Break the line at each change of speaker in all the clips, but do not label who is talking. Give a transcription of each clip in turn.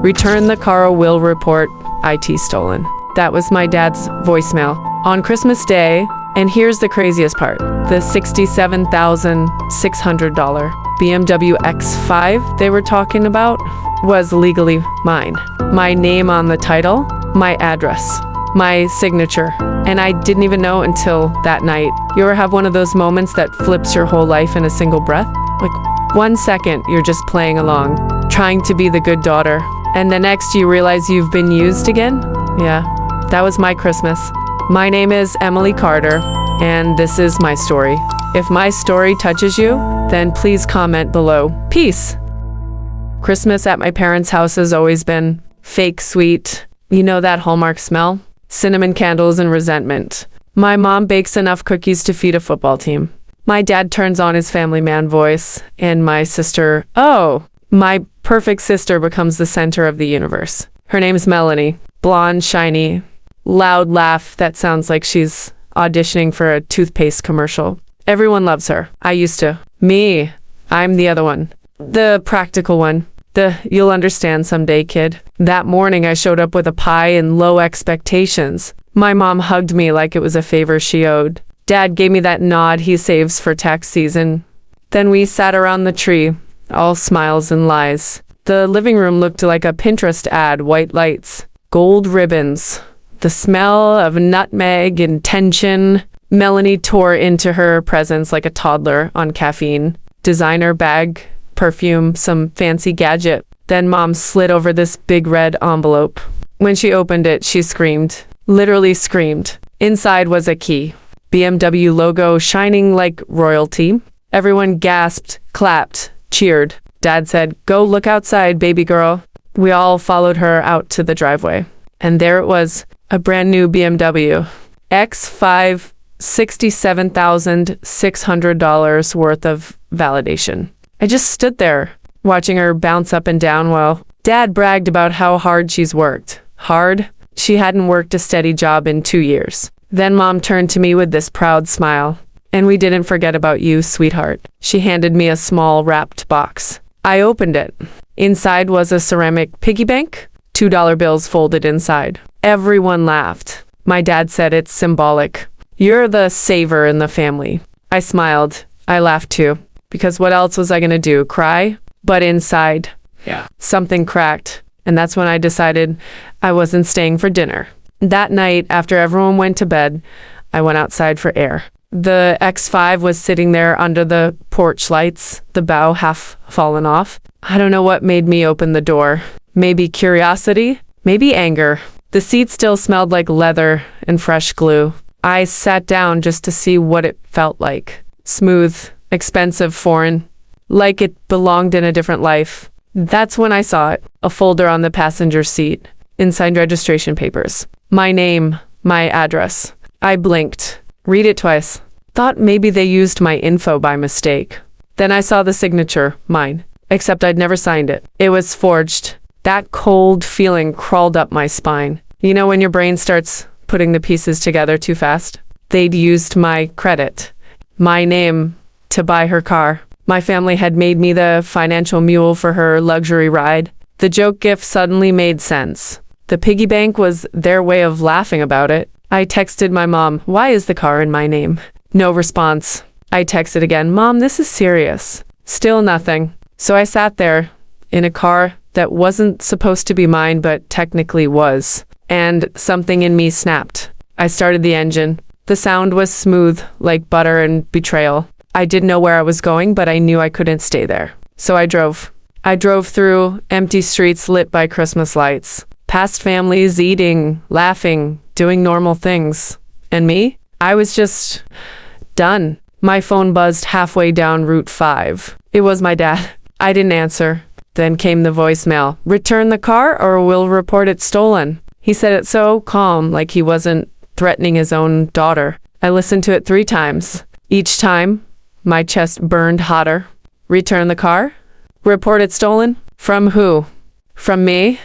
Return the car or we'll report IT stolen. That was my dad's voicemail on Christmas Day. And here's the craziest part. The $67,600 BMW X5 they were talking about was legally mine. My name on the title, my address, my signature. And I didn't even know until that night. You ever have one of those moments that flips your whole life in a single breath? Like 1 second, you're just playing along, trying to be the good daughter. And the next you realize you've been used again? Yeah, that was my Christmas. My name is Emily Carter, and this is my story. If my story touches you, then please comment below. Peace. Christmas at my parents' house has always been fake sweet. You know that Hallmark smell? Cinnamon candles and resentment. My mom bakes enough cookies to feed a football team. My dad turns on his family man voice, and my sister, my perfect sister becomes the center of the universe. Her name's Melanie. Blonde, shiny, loud laugh that sounds like she's auditioning for a toothpaste commercial. Everyone loves her. I used to. Me, I'm the other one. The practical one. The you'll understand someday kid. That morning I showed up with a pie and low expectations. My mom hugged me like it was a favor she owed. Dad gave me that nod he saves for tax season. Then we sat around the tree, all smiles and lies. The living room looked like a Pinterest ad, white lights, gold ribbons, the smell of nutmeg and tension. Melanie tore into her presents like a toddler on caffeine. Designer bag, perfume, some fancy gadget. Then Mom slid over this big red envelope. When she opened it, she screamed. Literally screamed. Inside was a key. BMW logo shining like royalty. Everyone gasped, clapped, cheered. Dad said, "Go look outside, baby girl." We all followed her out to the driveway. And there it was, a brand new BMW X5, $67,600 worth of validation. I just stood there, watching her bounce up and down while Dad bragged about how hard she's worked. Hard? She hadn't worked a steady job in 2 years. Then Mom turned to me with this proud smile. "And we didn't forget about you, sweetheart." She handed me a small wrapped box. I opened it. Inside was a ceramic piggy bank, $2 bills folded inside. Everyone laughed. My dad said it's symbolic. "You're the saver in the family." I smiled. I laughed too. Because what else was I gonna do? Cry? But inside, something cracked. And that's when I decided I wasn't staying for dinner. That night, after everyone went to bed, I went outside for air. The X5 was sitting there under the porch lights, the bow half fallen off. I don't know what made me open the door. Maybe curiosity, maybe anger. The seat still smelled like leather and fresh glue. I sat down just to see what it felt like. Smooth, expensive, foreign, like it belonged in a different life. That's when I saw it, a folder on the passenger seat, inside registration papers. My name, my address. I blinked. Read it twice. Thought maybe they used my info by mistake. Then I saw the signature, mine, except I'd never signed it. It was forged. That cold feeling crawled up my spine. You know when your brain starts putting the pieces together too fast? They'd used my credit, my name, to buy her car. My family had made me the financial mule for her luxury ride. The joke gift suddenly made sense. The piggy bank was their way of laughing about it. I texted my mom, "Why is the car in my name?" No response. I texted again, "Mom, this is serious." Still nothing. So I sat there in a car that wasn't supposed to be mine, but technically was. And something in me snapped. I started the engine. The sound was smooth, like butter and betrayal. I didn't know where I was going, but I knew I couldn't stay there. So I drove. I drove through empty streets lit by Christmas lights. Past families eating, laughing, doing normal things. And me? I was just done. My phone buzzed halfway down Route 5. It was my dad. I didn't answer. Then came the voicemail. "Return the car or we'll report it stolen." He said it so calm, like he wasn't threatening his own daughter. I listened to it 3 times. Each time, my chest burned hotter. Return the car? Report it stolen? From who? From me?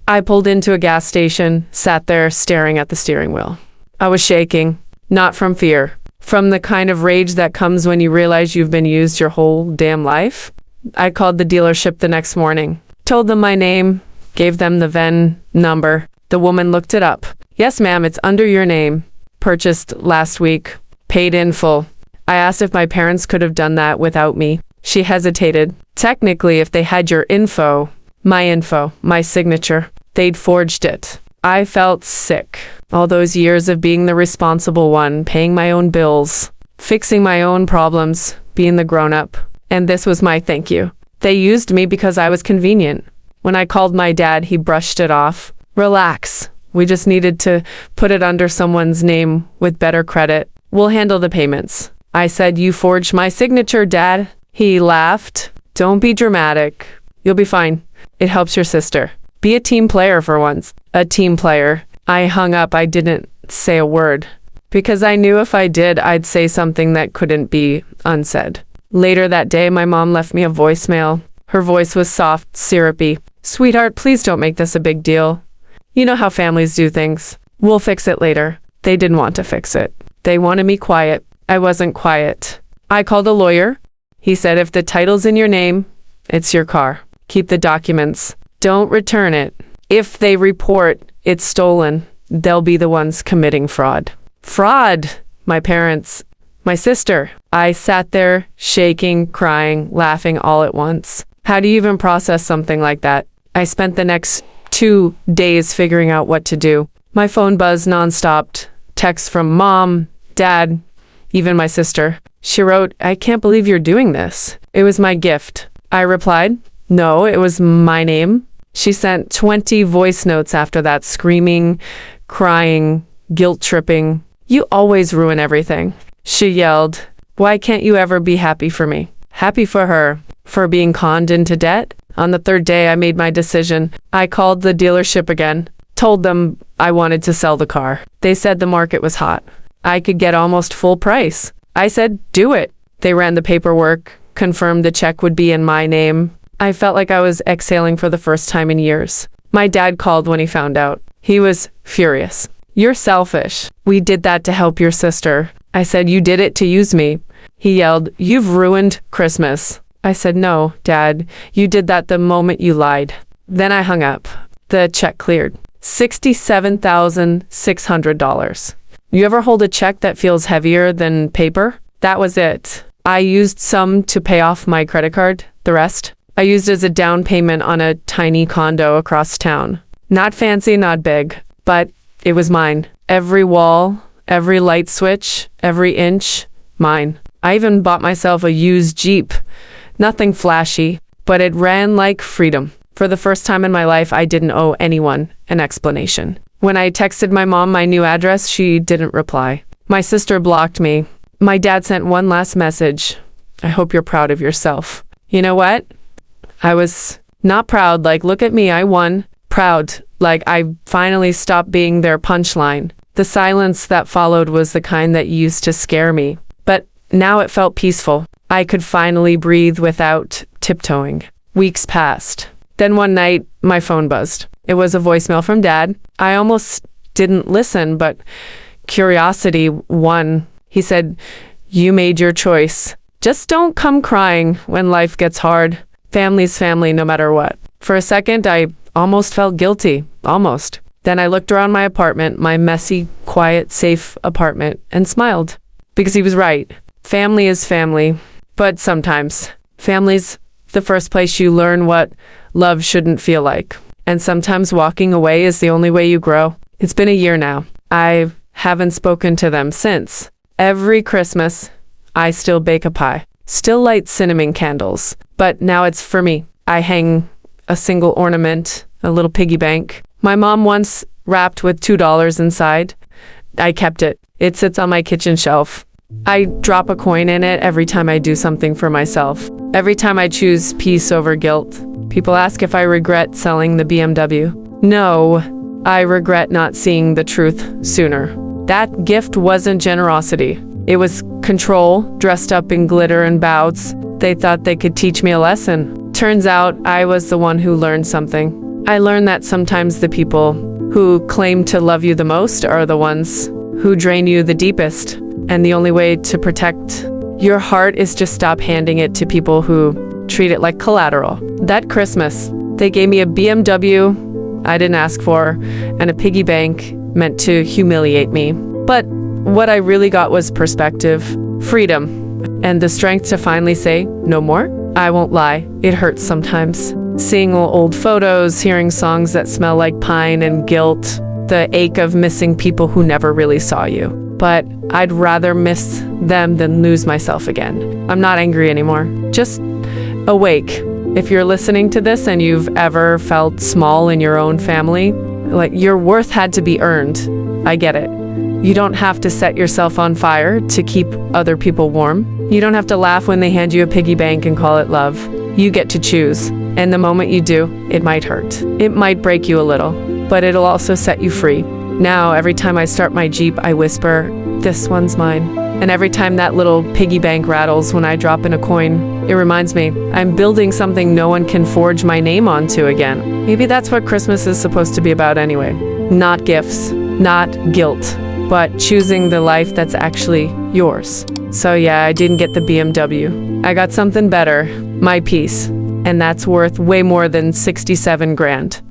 I pulled into a gas station, sat there staring at the steering wheel. I was shaking, not from fear, from the kind of rage that comes when you realize you've been used your whole damn life. I called the dealership the next morning, told them my name, Gave them the VIN number. The woman looked it up. Yes, ma'am, it's under your name. Purchased last week. Paid in full. I asked if my parents could have done that without me. She hesitated. Technically, if they had your info, my signature, they'd forged it. I felt sick. All those years of being the responsible one, paying my own bills, fixing my own problems, being the grown-up. And this was my thank you. They used me because I was convenient. When I called my dad, he brushed it off. Relax. We just needed to put it under someone's name with better credit. We'll handle the payments. I said, you forged my signature, Dad. He laughed. Don't be dramatic. You'll be fine. It helps your sister. Be a team player for once. A team player. I hung up. I didn't say a word because I knew if I did, I'd say something that couldn't be unsaid. Later that day, my mom left me a voicemail. Her voice was soft, syrupy. Sweetheart, please don't make this a big deal. You know how families do things. We'll fix it later. They didn't want to fix it. They wanted me quiet. I wasn't quiet. I called a lawyer. He said, if the title's in your name, it's your car. Keep the documents. Don't return it. If they report it's stolen, they'll be the ones committing fraud. Fraud! My parents, my sister. I sat there, shaking, crying, laughing all at once. How do you even process something like that? I spent the next 2 days figuring out what to do. My phone buzzed nonstop. Texts from Mom, Dad, even my sister. She wrote, I can't believe you're doing this. It was my gift. I replied, no, it was my name. She sent 20 voice notes after that, screaming, crying, guilt-tripping. You always ruin everything. She yelled, why can't you ever be happy for me? Happy for her, for being conned into debt? On the 3rd day, I made my decision. I called the dealership again, told them I wanted to sell the car. They said the market was hot. I could get almost full price. I said, do it. They ran the paperwork, confirmed the check would be in my name. I felt like I was exhaling for the first time in years. My dad called when he found out. He was furious. You're selfish. We did that to help your sister. I said, you did it to use me. He yelled, you've ruined Christmas. I said, no, Dad, you did that the moment you lied. Then I hung up. The check cleared. $67,600. You ever hold a check that feels heavier than paper? That was it. I used some to pay off my credit card. The rest, I used as a down payment on a tiny condo across town. Not fancy, not big, but it was mine. Every wall, every light switch, every inch, mine. I even bought myself a used Jeep. Nothing flashy, but it ran like freedom. For the first time in my life, I didn't owe anyone an explanation. When I texted my mom my new address, she didn't reply. My sister blocked me. My dad sent one last message. I hope you're proud of yourself. You know what? I was not proud, like, look at me, I won. Proud, like I finally stopped being their punchline. The silence that followed was the kind that used to scare me. But now it felt peaceful. I could finally breathe without tiptoeing. Weeks passed. Then one night, my phone buzzed. It was a voicemail from Dad. I almost didn't listen, but curiosity won. He said, you made your choice. Just don't come crying when life gets hard. Family's family no matter what. For a second, I almost felt guilty. Almost. Then I looked around my apartment, my messy, quiet, safe apartment, and smiled. Because he was right. Family is family. But sometimes, family's the first place you learn what love shouldn't feel like. And sometimes walking away is the only way you grow. It's been a year now. I haven't spoken to them since. Every Christmas, I still bake a pie. Still light cinnamon candles. But now it's for me. I hang a single ornament, a little piggy bank. My mom once wrapped with $2 inside. I kept it. It sits on my kitchen shelf. I drop a coin in it every time I do something for myself. Every time I choose peace over guilt. People ask if I regret selling the BMW. No, I regret not seeing the truth sooner. That gift wasn't generosity. It was control, dressed up in glitter and bouts. They thought they could teach me a lesson. Turns out I was the one who learned something. I learned that sometimes the people who claim to love you the most are the ones who drain you the deepest. And the only way to protect your heart is to stop handing it to people who treat it like collateral. That Christmas, They gave me a BMW I didn't ask for, and a piggy bank meant to humiliate me. But what I really got was perspective, freedom, and the strength to finally say, no more. I won't lie, it hurts sometimes. Seeing old photos, hearing songs that smell like pine and guilt, the ache of missing people who never really saw you. But I'd rather miss them than lose myself again. I'm not angry anymore, just awake. If you're listening to this and you've ever felt small in your own family, like your worth had to be earned, I get it. You don't have to set yourself on fire to keep other people warm. You don't have to laugh when they hand you a piggy bank and call it love. You get to choose. And the moment you do, it might hurt. It might break you a little, but it'll also set you free. Now, every time I start my Jeep, I whisper, this one's mine. And every time that little piggy bank rattles when I drop in a coin, it reminds me, I'm building something no one can forge my name onto again. Maybe that's what Christmas is supposed to be about anyway. Not gifts, not guilt, but choosing the life that's actually yours. So yeah, I didn't get the BMW. I got something better, my peace. And that's worth way more than 67 grand.